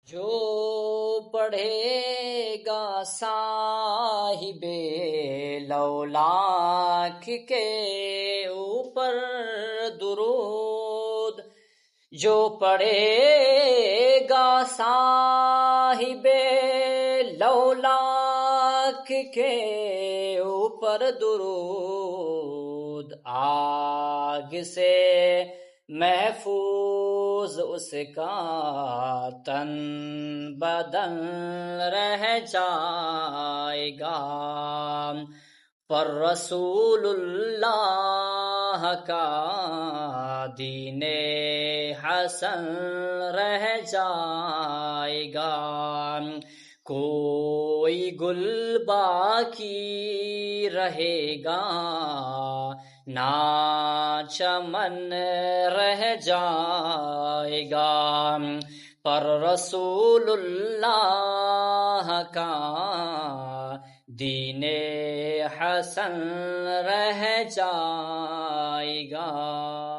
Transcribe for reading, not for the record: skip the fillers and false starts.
جو پڑھے گا صاحب لولاک کے اوپر درود، جو پڑھے گا صاحب لولاک کے اوپر درود، آگ سے محفوظ اس کا تن بدن رہ جائے گا، پر رسول اللہ کا دین حسن رہ جائے گا۔ کوئی گل باقی رہے گا نہ چمن رہ جائے گا، پر رسول اللہ کا دین حسن رہ جائے گا۔